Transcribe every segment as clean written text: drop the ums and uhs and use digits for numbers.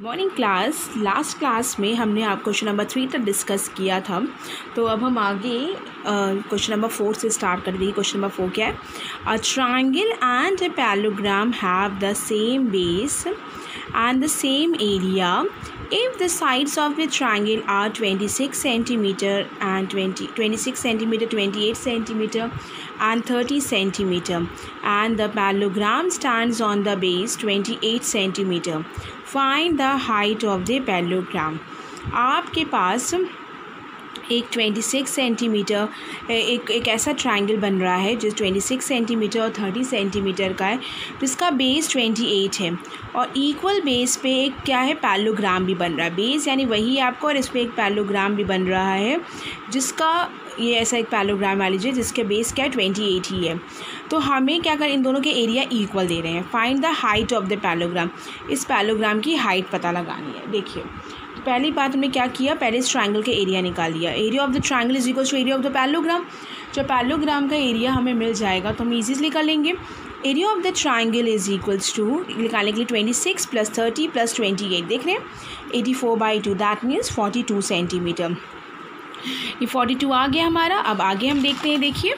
Morning class. Last class में हमने आप क्वेश्चन नंबर 3 तक डिस्कस किया था, तो अब हम आगे क्वेश्चन नंबर 4 से स्टार्ट कर देंगे। क्वेश्चन नंबर 4 क्या है? A triangle and a parallelogram have the same base and the same area if the sides of the triangle are 26 centimeter and 26 centimeter, 28 centimeter and 30 centimeter, and the parallelogram stands on the base 28 centimeter. Find the height of the parallelogram. आपके पास एक 26 centimetre एक ऐसा triangle बन रहा है जो 26 centimetre और 30 centimetre का है, जिसका बेस 28 है और इक्वल बेस पे एक क्या है, पैरेललोग्राम भी बन रहा है। बेस यानी वही आपको, और इस पर एक पैरेललोग्राम भी बन रहा है जिसका ये ऐसा एक पैरेललोग्राम मान लीजिए जिसके बेस क्या है, 28 ही है। तो हमें क्या कर, इन दोनों के एरिया इक्वल दे रहे हैं। Find the height of the parallelogram. इस पैरेललोग्राम की हाइट पता लगानी है। देखिए, पहली बात हमने क्या किया, पहले इस ट्रायंगल का एरिया निकाल लिया। Area of the triangle is equal to area of the parallelogram. जब पैरेललोग्राम का एरिया हमें मिल जाएगा तो हम इजीली कर लेंगे। Area of the triangle is equals to, निकालने के लिए 26 + 30 + 28, देख रहे हैं 84/2, दैट मीन्स 42 सेंटीमीटर। ये 42 आ गया हमारा। अब आगे हम देखते हैं। देखिए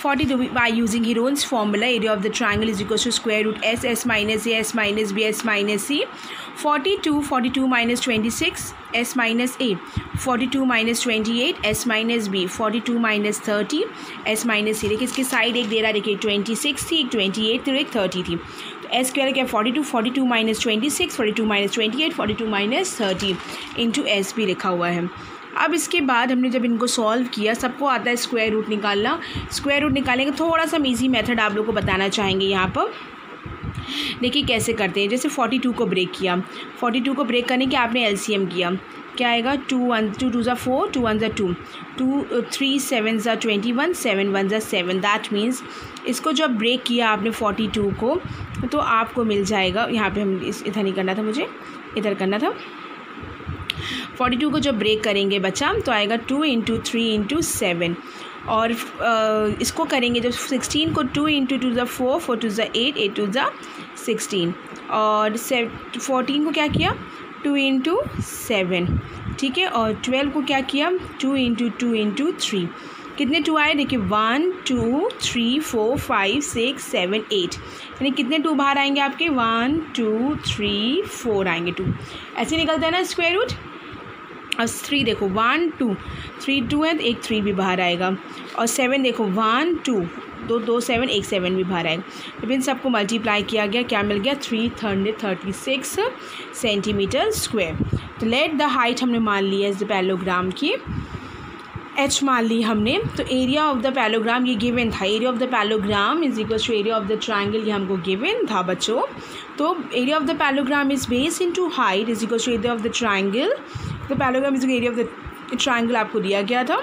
42 by using Heron's formula, area of the triangle is equal to square root s minus a, s minus b, s minus c. 42 minus 26, s minus a. 42 minus 28, s minus b. 42 minus 30, s minus c. देखिए इसकी side एक दे रहा है, देखिए 26 थी, एक 28 थी, एक 30 थी। तो s स्क्वायर क्या, 42 minus 26, 42 minus 28, 42 minus 30 into s भी लिखा हुआ है। अब इसके बाद हमने जब इनको सॉल्व किया, सबको आता है स्क्वायर रूट निकालना। स्क्वायर रूट निकालेंगे, थोड़ा सा हम ईजी मेथड आप लोगों को बताना चाहेंगे यहाँ पर। देखिए कैसे करते हैं। जैसे 42 को ब्रेक किया, 42 को ब्रेक करने के आपने एलसीएम किया, क्या आएगा, 2 2 ज़ा 4, 2 1 ज़ा 2, 2 3 7 ज़ा 21, 7 1 ज़ा 7। दैट मीन्स इसको जब ब्रेक किया आपने 42 को, तो आपको मिल जाएगा, यहाँ पे हम इधर नहीं करना था, मुझे इधर करना था। 42 को जब ब्रेक करेंगे बच्चा तो आएगा 2 × 3 × 7, और इसको करेंगे जब 16 को 2 × 2 ज़ा 4, 4 2 ज़ा 8, 8 2 ज़ा 16, और 14 को क्या किया, 2 × 7, ठीक है। और 12 को क्या किया, 2 × 2 × 3। कितने 2 आए, देखिए 1 2 3 4 5 6 7 8, यानी कितने 2 बाहर आएंगे आपके, 1 2 3 4 आएंगे 2। ऐसे निकलता है ना स्क्वायर रूट। और 3 देखो 1 2 3 2 है तो एक 3 भी बाहर आएगा, और 7 देखो 1 2 2 7, एक 7 भी बाहर आएगा। तो इन सबको मल्टीप्लाई किया गया, क्या मिल गया, 336 सेंटीमीटर स्क्वायर। तो लेट द हाइट हमने मान ली है इस पैरेललोग्राम की, h मान ली हमने। तो एरिया ऑफ द पैरेललोग्राम ये गिवन था, area of the parallelogram is equal to area of the triangle, ये हमको गिवन था बच्चों। तो area of the parallelogram is base into height is equal to area of the triangle. तो parallelogram is area of the triangle आपको दिया गया था।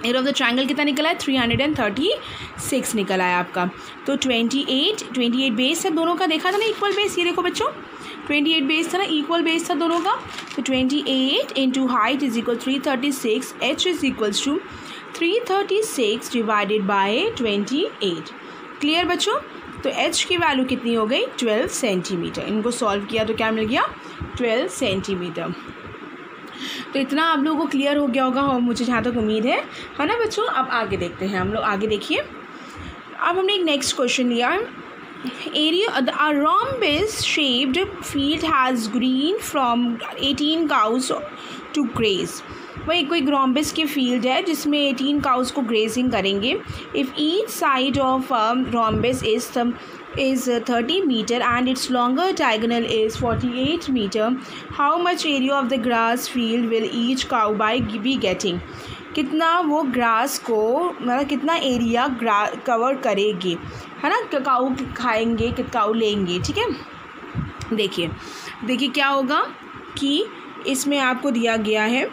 एरिया ऑफ द ट्रायंगल कितना निकला है, 336 निकला है आपका। तो 28 बेस है दोनों का, देखा था ना इक्वल बेस, ये देखो बच्चों 28 बेस था ना, इक्वल बेस था दोनों का। तो 28 into height is equal 336, h is equals to 336 divided by 28। Clear बच्चों? तो h की वैल्यू कितनी हो गई, 12 सेंटीमीटर। इनको सॉल्व किया तो क्या मिल गया, 12 सेंटीमीटर। तो इतना आप लोगों को क्लियर हो गया होगा, और मुझे जहाँ तक उम्मीद है ना बच्चों। अब आगे देखते हैं हम लोग, आगे देखिए। अब हमने एक नेक्स्ट क्वेश्चन लिया। Area a rhombus shaped field has green from 18 cows to graze। वही कोई rhombus की फील्ड है जिसमें 18 काउस को ग्रेजिंग करेंगे। If each side of rhombus is 30 meter and its longer diagonal is 48 meter, how much area of the grass field will each cow be getting? कितना वो grass को, मतलब कितना एरिया कवर करेगी, है ना, काऊ खाएंगे, काऊ लेंगे, ठीक है। देखिए क्या होगा कि इसमें आपको दिया गया है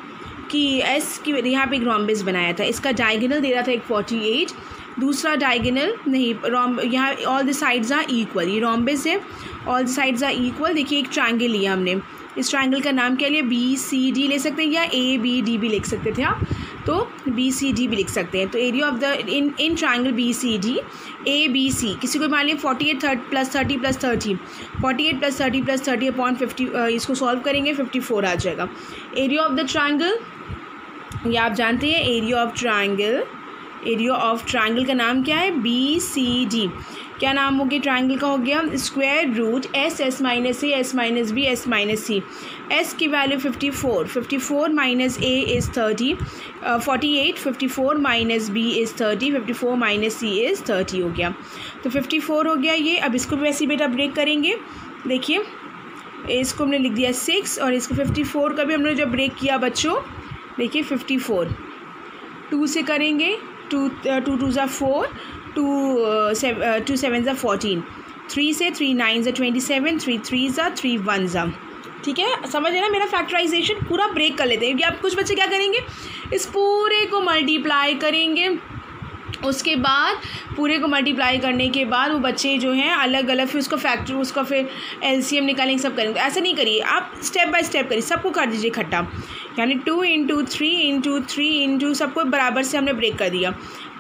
कि एस की, यहाँ पे एक रॉम्बस बनाया था, इसका डायगोनल दे रहा था एक 48, दूसरा डायगोनल नहीं, यहाँ all the sides are equal, ये रॉम्बस है, all the sides are equal. देखिए एक ट्रायंगल लिया हमने, इस ट्रायंगल का नाम क्या लिया, BCD ले सकते हैं या ABD भी लिख सकते थे आप। तो BCD भी लिख सकते हैं। तो area of the in triangle BCD ABC, किसी को मान लिया 48 + 30 + 30, 48 + 30 + 30 अपॉन 50, इसको सॉल्व करेंगे 54 आ जाएगा। एरिया ऑफ द ट्राइंगल, ये आप जानते हैं area of triangle, area of triangle का नाम क्या है? BCD। क्या नाम हो गया ट्राइंगल का? हो गया square root S S - A S - B S - C। S की value 54, 54 - A is 30, 48, 54 - B is 30, 54 - C is 30 हो गया। तो 54 हो गया ये। अब इसको भी वैसे बेटा ब्रेक करेंगे। देखिए इसको हमने लिख दिया 6 और इसको 54 का भी हमने जब ब्रेक किया बच्चों, देखिए 54 2 से करेंगे, 2 2 ज़ा 4, 2 7 ज़ा 14, 3 से 3 9 ज़ा 27, 3 3 ज़ा 3 1 ज़ा। ठीक है, समझ है ना मेरा फैक्टराइजेशन? पूरा ब्रेक कर लेते हैं क्योंकि आप कुछ बच्चे क्या करेंगे, इस पूरे को मल्टीप्लाई करेंगे, उसके बाद पूरे को मल्टीप्लाई करने के बाद वो बच्चे जो हैं अलग अलग फिर उसको फैक्टर, उसका फिर LCM निकालेंगे, सब करेंगे। ऐसा नहीं करिए आप, स्टेप बाय स्टेप करिए, सबको कर दीजिए इकट्ठा, यानी 2 × 3 × 3 × सबको बराबर से हमने ब्रेक कर दिया।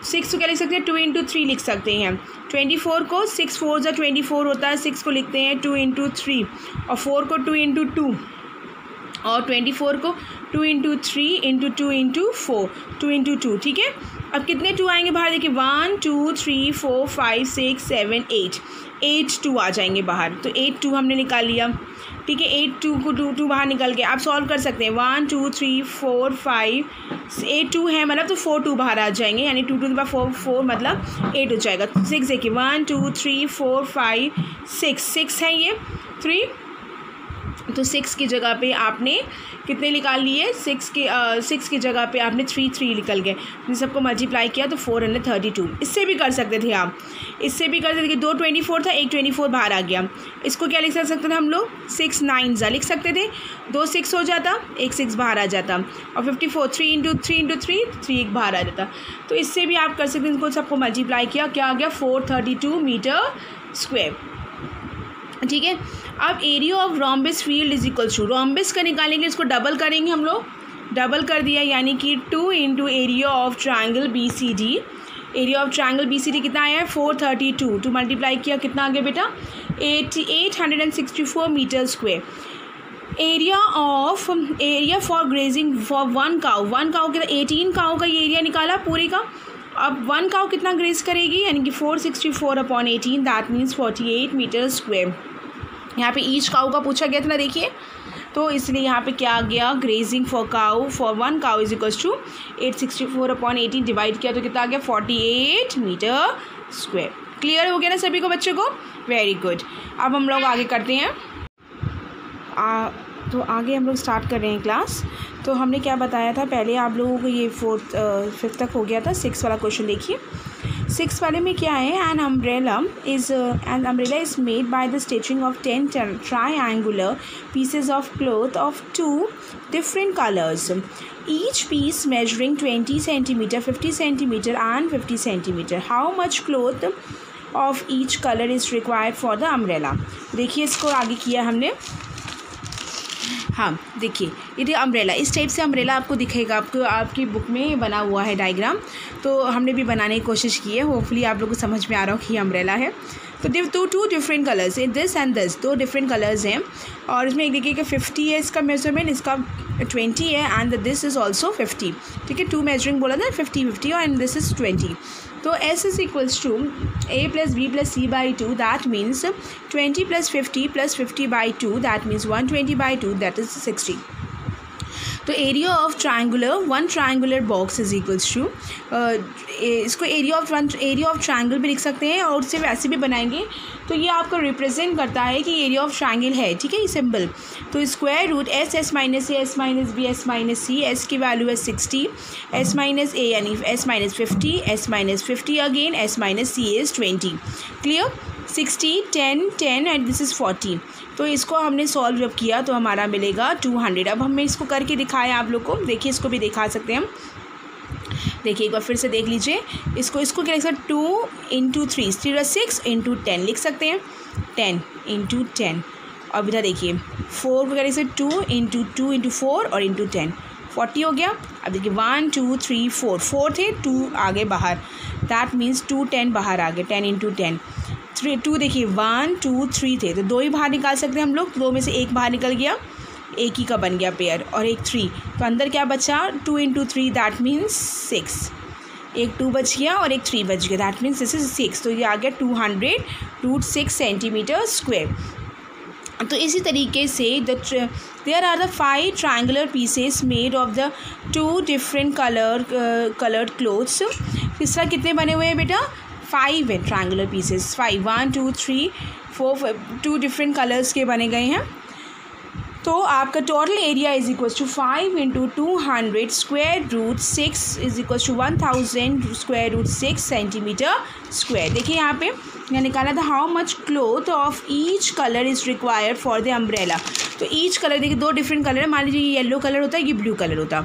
6 को क्या लिख सकते हैं? 2 × 3 लिख सकते हैं। 24 को 6 4 ज़ा 24 होता है, 6 को लिखते हैं 2 × 3 और 4 को 2 × 2 और 24 को 2 × 3 × 2 × 4, 2 × 2। ठीक है, अब कितने 2 आएंगे बाहर? देखिए 1 2 3 4 5 6 7 8 2 आ जाएंगे बाहर। तो 8 2 हमने निकाल लिया। ठीक है, 8 2 को 2 बाहर निकल के आप सॉल्व कर सकते हैं। 1 2 3 4 5 8 2 है मतलब, तो 4 2 बाहर आ जाएंगे, यानी 2 2 4 मतलब 8 हो जाएगा। 6 देखिए 1 2 3 4 5 6 है ये 3, तो 6 की जगह पे आपने कितने निकाल लिए? 6 की जगह पे आपने 3 निकल गए। इन सबको मल्टीप्लाई किया तो 432। इससे भी कर सकते थे आप, इससे भी कर सकते थे। 2 24 था, 1 24 बाहर आ गया। इसको क्या लिख सकते थे हम लोग? 6 9 ज़ा लिख सकते थे, 2 6 हो जाता, 1 6 बाहर आ जाता और 54 3 × 3 × 3 3 बाहर आ जाता। तो इससे भी आप कर सकते हैं। इनको सबको मल्टीप्लाई किया, क्या आ गया? 432 मीटर स्क्वायर। ठीक है, अब area of rhombus field is equals to, rhombus का निकालेंगे, इसको डबल करेंगे हम लोग, डबल कर दिया यानी कि 2 × area of triangle BCD। Area of triangle BCD कितना आया है? 432। 2 मल्टीप्लाई किया कितना आ गया बेटा? 864 metre square. Area for grazing for 1 cow, 1 cow कितना? 18 काउ का ये एरिया निकाला पूरे का। अब 1 काउ कितना ग्रेज करेगी, यानी कि 464/18, दैट मीन्स 48 मीटर स्क्वायर। यहाँ पे ईच काउ का पूछा गया था ना, देखिए, तो इसलिए यहाँ पे क्या आ गया? Grazing for cow for 1 cow is equals to 864/18 divide किया तो कितना आ गया? 48 मीटर स्क्वायर। क्लियर हो गया ना सभी को बच्चों को? Very good. अब हम लोग आगे करते हैं। तो आगे हम लोग स्टार्ट कर रहे हैं क्लास। तो हमने क्या बताया था पहले आप लोगों को, ये 5th तक हो गया था। 6 वाला क्वेश्चन देखिए। 6 वाले में क्या है? An umbrella is made by the stitching of 10 triangular pieces of cloth of 2 different colors, each piece measuring 20 centimeter, 50 centimeter and 50 centimeter. How much cloth of each color is required for the umbrella? देखिए इसको आगे किया हमने। हाँ देखिए, ये umbrella, इस type से अम्ब्रेला आपको दिखेगा, आपको आपकी बुक में बना हुआ है डायग्राम, तो हमने भी बनाने की कोशिश की है। होपफुली आप लोगों को समझ में आ रहा हो कि ये अम्ब्रेला है। तो टू डिफरेंट कलर्स है, this and this, 2 different colours हैं। और इसमें एक देखिए कि 50 है इसका मेजरमेंट, इसका 20 है, एंड दिस इज़ ऑल्सो 50। ठीक है, 2 मेजरिंग बोला था, 50 एंड दिस इज़ 20। तो S is equals to A + B + C/2, that means 20 + 50 + 50/2, that means 120/2, that is 60। तो area of triangular, 1 triangular box is equals to, इसको एरिया ऑफ ट्रायंगल भी लिख सकते हैं और उससे वैसे भी बनाएंगे। तो ये आपको रिप्रेजेंट करता है कि एरिया ऑफ ट्रायंगल है। ठीक है, ये सिंबल। तो square root S S - A S - B S - C, S की वैल्यू है 60, S - A यानी S - 50, S - 50 again, S - C is 20। Clear? 60 10 10 and this is 40। तो इसको हमने सॉल्व जब किया तो हमारा मिलेगा 200। अब हमने इसको करके दिखाया आप लोग को, देखिए इसको भी दिखा सकते हैं हम। देखिए एक बार फिर से देख लीजिए, इसको क्या लिख सकते हैं? 2 × 3, 3 × 6 × 10 लिख सकते हैं, 10 × 10। अब इधर देखिए 4 को क्या लिख सकते हैं? 2 × 2 × 4 और × 10, 40 हो गया। अब देखिए 1 2 3 4, 4 थे, 2 आगे बाहर, दैट मीन्स 2 10 बाहर आ गए, 10 × 10 3 2 देखिए 1 2 3 थे, तो 2 ही बाहर निकाल सकते हैं हम लोग, 2 में से एक बाहर निकल गया, एक ही का बन गया पेयर, और एक 3, तो अंदर क्या बचा 2 × 3 दैट मीन्स 6, एक 2 बच गया और एक 3 बच गया, दैट मीन्स दिस इज 6, तो ये आ गया 200√6 सेंटीमीटर स्क्वायर। तो इसी तरीके से there are the 5 triangular pieces made of the 2 different coloured cloths. इस तरह कितने बने हुए हैं बेटा, 5 है ट्रायंगुलर पीसेस, 5 1 2 3 4 2 डिफरेंट कलर्स के बने गए हैं। तो आपका total area is equal to 5 × 200√6 is equal to 1000√6 centimetre square. देखिए यहाँ पे मैंने निकाला था how much cloth of each colour is required for the umbrella. तो ईच कलर देखिए 2 डिफरेंट कलर है, मान लीजिए ये येलो कलर होता है, ये ब्लू कलर होता,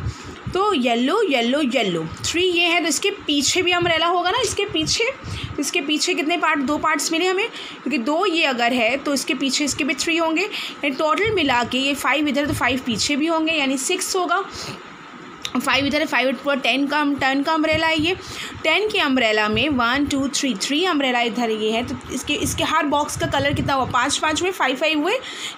तो येलो येलो येलो 3 ये है, तो इसके पीछे भी अम्ब्रेला होगा ना, इसके पीछे कितने पार्ट, 2 पार्ट्स मिले हमें, क्योंकि 2 ये अगर है तो इसके पीछे इसके भी 3 होंगे, यानी टोटल मिला के ये 5 इधर तो 5 पीछे भी होंगे, यानी 6 होगा। 5 इधर है, 5 पर 10 का अम्ब्रेला है, ये 10 के अम्ब्रेला में 1 2 3 3 अम्ब्रेला इधर ये है, तो इसके हर बॉक्स का कलर कितना हुआ, 5 5 हुए, 5 5 हुए,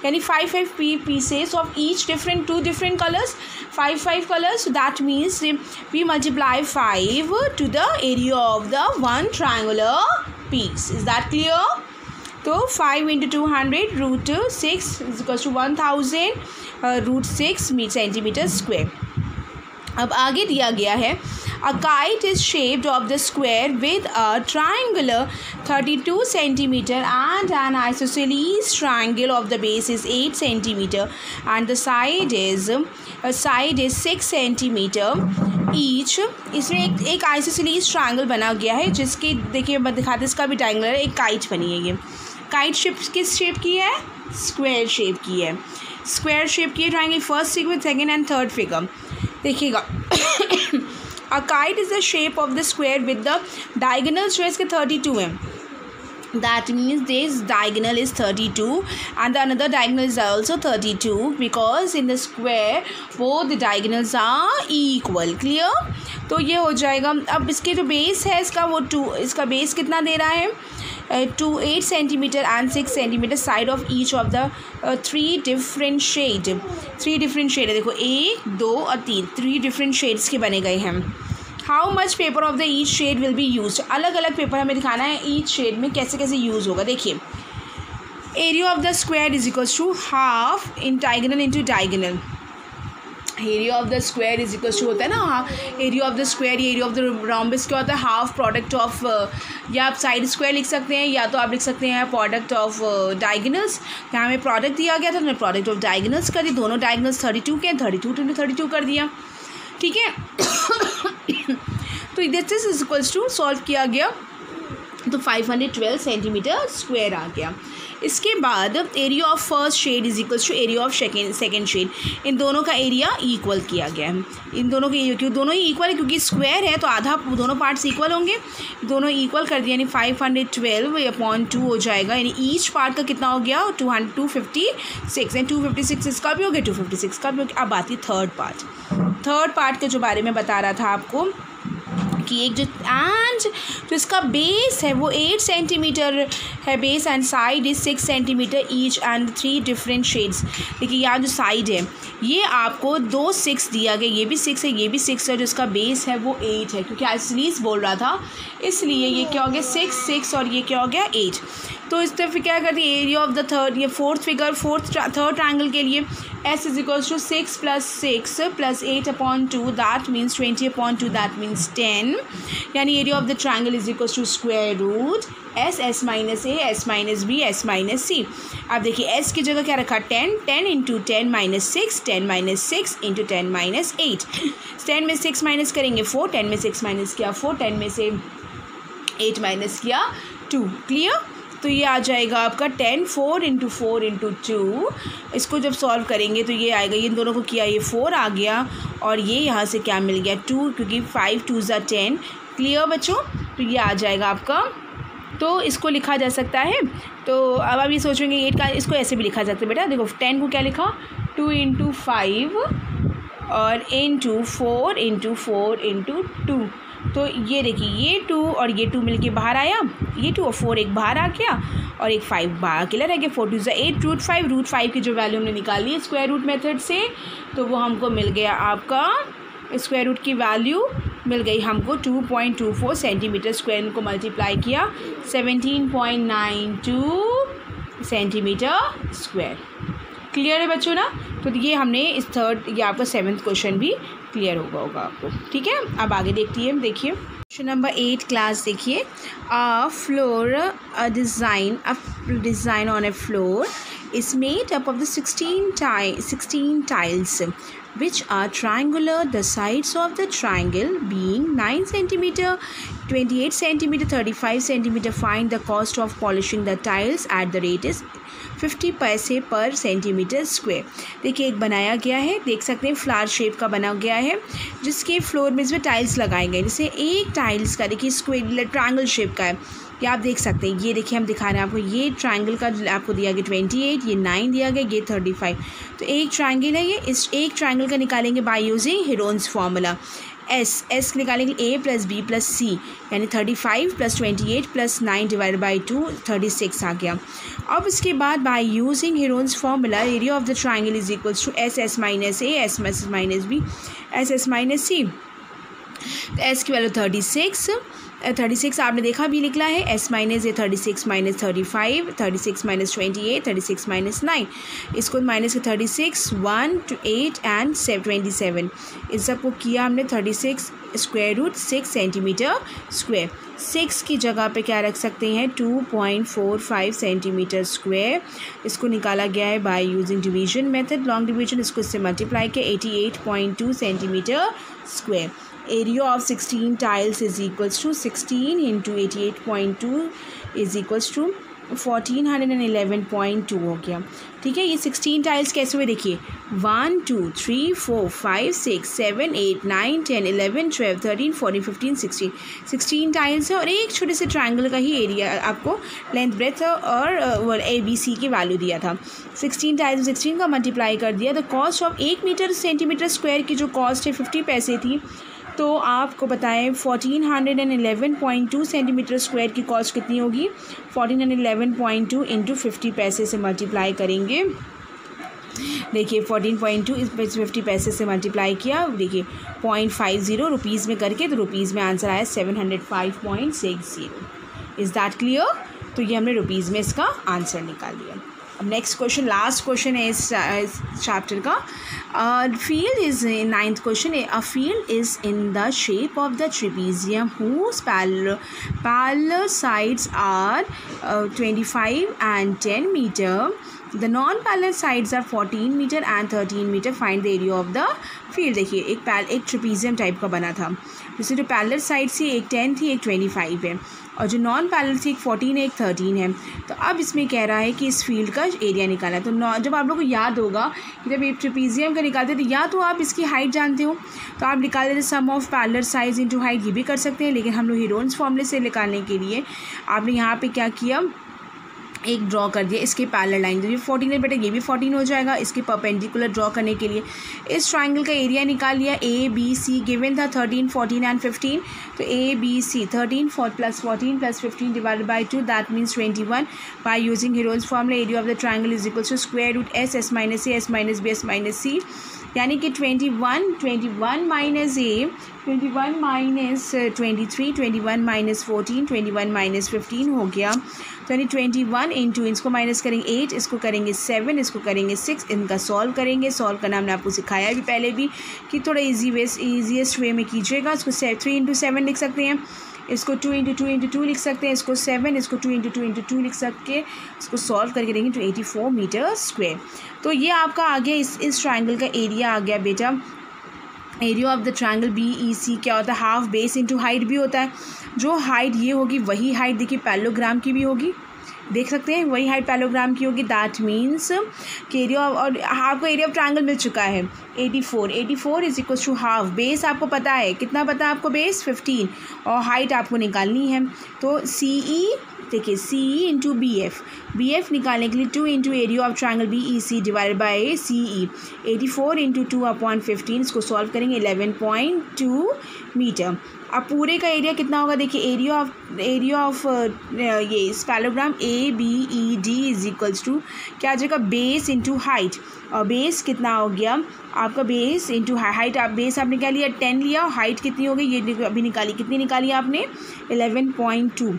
यानी 5 5 pieces of each different 2 different colours, 5 5 colours, that means we multiply 5 to the area of the 1 triangular piece. Is that clear? तो 5 × 200√6 is equal to 1000√6 centimetre square. अब आगे दिया गया है a kite is shaped of the square with a triangular 32 centimetre and an isosceles triangle of the base is 8 centimetre and the side is 6 centimetre each. इसमें एक isosceles triangle बना गया है, जिसके देखिए दिखाते इसका भी ट्रायंगल है, एक काइट बनी है। ये काइट शेप किस शेप की है, स्क्वायर शेप की है, स्क्वायर शेप की है triangle, first figure, second and third figure. देखिएगा a kite is the shape of the square with the diagonals जो इसके 32 हैं, that means this diagonal is 32 and the another diagonal is also 32 because in the square both the diagonals are equal. Clear? तो ये हो जाएगा। अब इसके जो बेस है इसका वो 2, इसका बेस कितना दे रहा है 8 centimetre and 6 centimetre side of each of the 3 different shade. 3 different shade है, देखो 1 2 और 3 डिफरेंट शेड्स के बने गए हैं। How much paper of the each shade will be use, अलग अलग पेपर हमें दिखाना है ईच शेड में कैसे कैसे यूज़ होगा। देखिए area of the square is equal to half in diagonal into diagonal. Area of the square is equal to होता है ना, हाँ area of the square, area of the rhombus क्या होता है, हाफ प्रोडक्ट ऑफ, या आप साइड स्क्वायर लिख सकते हैं या तो आप लिख सकते हैं प्रोडक्ट ऑफ डायगोनल्स। यहाँ हमें प्रोडक्ट दिया गया था, हमने प्रोडक्ट ऑफ डायगोनल्स कर दी, दोनों डायगोनल्स 32 के 32 × 32 कर दिया, ठीक है। तो this is equals to solve किया गया तो 512 सेंटीमीटर स्क्वायर आ गया। इसके बाद area of first shade is equals to area of second shade, इन दोनों का एरिया इक्वल किया गया है। इन दोनों के क्योंकि दोनों ही इक्वल है, क्योंकि स्क्वायर है तो आधा दोनों पार्ट्स इक्वल होंगे, दोनों इक्वल कर दिया, यानी 512/2 हो जाएगा, यानी ईच पार्ट का कितना हो गया 256 एंड 256 इसका भी हो गया, 256 का भी हो गया। अब आती है थर्ड पार्ट के जो बारे में बता रहा था आपको कि एक जो इसका बेस है वो 8 सेंटीमीटर है base and side is 6 centimetre each and 3 different shades. देखिए यहाँ जो साइड है ये आपको 2 6 दिया गया, ये भी 6 है, ये भी 6 है, जो इसका बेस है वो 8 है, क्योंकि आइसोसेलेस बोल रहा था इसलिए ये क्या हो गया 6 6 और ये क्या हो गया 8। तो इस तरफ क्या करती है एरिया ऑफ द थर्ड, ये थर्ड ट्रायंगल के लिए S is equals to 6 + 6 + 8/2 that means 20/2 that means 10, यानी area of the triangle is equals to square root S - A S - B S - C। अब देखिए S की जगह क्या रखा 10 × 10 - 6 10 - 6 × 10 - 8। 10 में 6 माइनस करेंगे 4, 10 में 6 माइनस किया 4, 10 में से 8 माइनस किया 2। क्लियर? तो ये आ जाएगा आपका 10 4 × 4 × 2। इसको जब सॉल्व करेंगे तो ये आएगा, ये इन दोनों को किया ये 4 आ गया और ये यहाँ से क्या मिल गया 2, क्योंकि 5 2 = 10। क्लियर बच्चों? तो ये आ जाएगा आपका, तो इसको लिखा जा सकता है। तो अब आप ये सोचेंगे 8 का, इसको ऐसे भी लिखा जा सकता है बेटा। देखो 10 को क्या लिखा 2 × 5 और इंटू 4 इंटू 4 इंटू 2। तो ये देखिए ये 2 और ये 2 मिलके बाहर आया, ये 2 और 4 एक बाहर आ गया और एक 5 बाहर अकेला रह गया। 4 2 ज़ा 8 रूट 5 की जो वैल्यू हमने निकाली है स्क्वायर रूट मेथड से, तो वो हमको मिल गया, आपका स्क्वायर रूट की वैल्यू मिल गई हमको 2.24 सेंटीमीटर स्क्वायर। इनको मल्टीप्लाई किया 17.92 सेंटीमीटर स्क्वायर। क्लियर है बच्चों ना? तो ये हमने इस ये आपका 7th क्वेश्चन भी क्लियर होगा आपको। ठीक है, अब आगे देखिए क्वेश्चन नंबर 8 क्लास देखिए। A design on A floor is made up of the 16 tiles which are triangular, the sides of the triangle being 9 cm, 28 cm, 35 cm. Find the cost of polishing the tiles at the rate is 50 पैसे पर centimetre square. देखिए एक बनाया गया है, देख सकते हैं फ्लावर शेप का बना गया है, जिसके फ्लोर में इसमें टाइल्स लगाए गए। जैसे एक टाइल्स का देखिए स्क्वायर ट्रायंगल शेप का है, ये आप देख सकते हैं। ये देखिए हम दिखा रहे हैं आपको, ये ट्रायंगल का आपको दिया गया 28, ये 9 दिया गया, ये 35। तो एक ट्रायंगल है ये, इस एक ट्रायंगल का निकालेंगे bye using Heron's formula. S निकालेंगे a + b + c, यानी 35 + 28 + 9 डिवाइड बाई 2 36 आ गया। अब इसके बाद by using Heron's formula area of the triangle is equals to S S minus A, S minus B, S S minus C. S की value 36 आपने देखा भी निकला है, S minus A 36 minus 35, 36 minus 28, 36 minus 9, इसको माइनस के 36 1 to 8 and 27। इस सबको किया हमने 36 स्क्वायर रूट 6 सेंटीमीटर स्क्वायर। 6 की जगह पे क्या रख सकते हैं 2.45 सेंटीमीटर स्क्वायर। इसको निकाला गया है by using division method, long division. इसको इससे मल्टीप्लाई किया 88.2 centimetre square. Area of 16 tiles is equals to 16 into 88.2 is equals to 1411.2 हो गया। ठीक है, ये 16 टाइल्स कैसे हुए देखिए, 1 2 3 4 5 6 7 8 9 10 11 12 13 14 15 16 16 टाइल्स है और एक छोटे से ट्रायंगल का ही एरिया आपको लेंथ ब्रेथ और ABC की वैल्यू दिया था। 16 टाइल्स 16 का मल्टीप्लाई कर दिया। The cost of 1 metre centimetre square की जो कॉस्ट है 50 पैसे थी, तो आपको बताएं 1411.2 सेंटीमीटर स्क्वायर की कॉस्ट कितनी होगी। 1411.2 इंटू 50 पैसे से मल्टीप्लाई करेंगे। देखिए 14.2 इस 50 पैसे से मल्टीप्लाई किया, देखिए 0.50 रुपीज़ में करके, तो रुपीज़ में आंसर आया 705.60। Is that clear? तो ये हमने रुपीज़ में इसका आंसर निकाल दिया। अब नेक्स्ट क्वेश्चन, लास्ट क्वेश्चन है इस चैप्टर का। Field is 9th question. A field is in the shape of the trapezium whose parallel sides are 25 and 10 meter. The non-parallel sides are 14 meter and 13 meter. Find the area of the field। देखिए एक trapezium type का बना था, जिसमें जो parallel side थी एक 10 थी एक 25 है, और जो नॉन पैरेलल थी एक 14 है एक 13 है। तो अब इसमें कह रहा है कि इस फील्ड का एरिया निकालना है। तो जब आप लोगों को याद होगा कि जब एक ट्रेपेजियम का निकालते थे, या तो आप इसकी हाइट जानते हो तो आप निकाल देते sum of parallel sides into height, ये भी कर सकते हैं। लेकिन हम लोग हेरोन्स फॉर्मूले से निकालने के लिए आपने यहाँ पे क्या किया, एक ड्रॉ कर दिया इसके पैरेलल लाइन। तो ये 14 है बेटा, ये भी 14 हो जाएगा। इसके परपेंडिकुलर ड्रॉ करने के लिए इस ट्रायंगल का एरिया निकाल लिया। ABC गिवन था 13 14 एंड 15, तो ABC 13 + 14 + 15 divided by 2, that means 21। By using Heron's formula area of the triangle is equal to square root S minus A, S minus B, S minus C, यानी कि 21 minus A, 21 minus 23, 21 minus 14, 21 minus 15 हो गया। तो यानी 21 into, इसको minus करेंगे 8, इसको करेंगे 7, इसको करेंगे 6, इनका सॉल्व करेंगे। सॉल्व करना हमने आपको सिखाया भी पहले भी कि थोड़ा ईजीएस्ट वे में कीजिएगा। इसको 3 इंटू 7 लिख सकते हैं, इसको 2 इंटू 2 इंटू 2 लिख सकते हैं, इसको 7, इसको 2 इंटू 2 इंटू 2 लिख सकते हैं। इसको सॉल्व करके देंगे तो 84 मीटर स्क्वायर। तो ये आपका आ गया इस ट्रायंगल का एरिया आ गया बेटा। Area of the triangle BEC क्या होता है, हाफ बेस इंटू हाइट भी होता है। जो हाइट ये होगी वही हाइट देखिए पैरेललोग्राम की भी होगी, देख सकते हैं वही हाइट पैरेललोग्राम की होगी। दैट मीन्स कि एरिया और आपको एरिया ऑफ ट्रायंगल मिल चुका है 84 is equal to half. Base आपको पता है, कितना पता है आपको बेस 15 और हाइट आपको निकालनी है। तो सी ई देखिए C E into B F निकालने के लिए 2 into area of triangle B E C divided by C E 84 into 2/15 इसको सॉल्व करेंगे 11.2 मीटर। अब पूरे का एरिया कितना होगा देखिए एरिया ऑफ ये parallelogram A B E D is equals to क्या आ जाएगा बेस इंटू हाइट। और बेस कितना हो गया आपका बेस इंटू हाइट। आप बेस आपने क्या लिया 10 लिया और हाइट कितनी हो गई ये अभी निकाली, कितनी निकाली आपने 11.2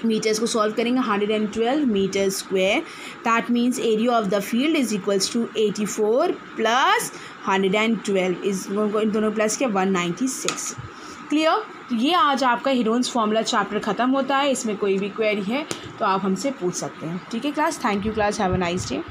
मीटर्स को सॉल्व करेंगे 112 metre square. That means area of the field is equals to 84 plus 112 इस इन दोनों प्लस के 196। क्लियर। ये आज आपका हीरोन्स फॉर्मूला चैप्टर ख़त्म होता है। इसमें कोई भी क्वेरी है तो आप हमसे पूछ सकते हैं। ठीक है class, thank you class, have a nice day.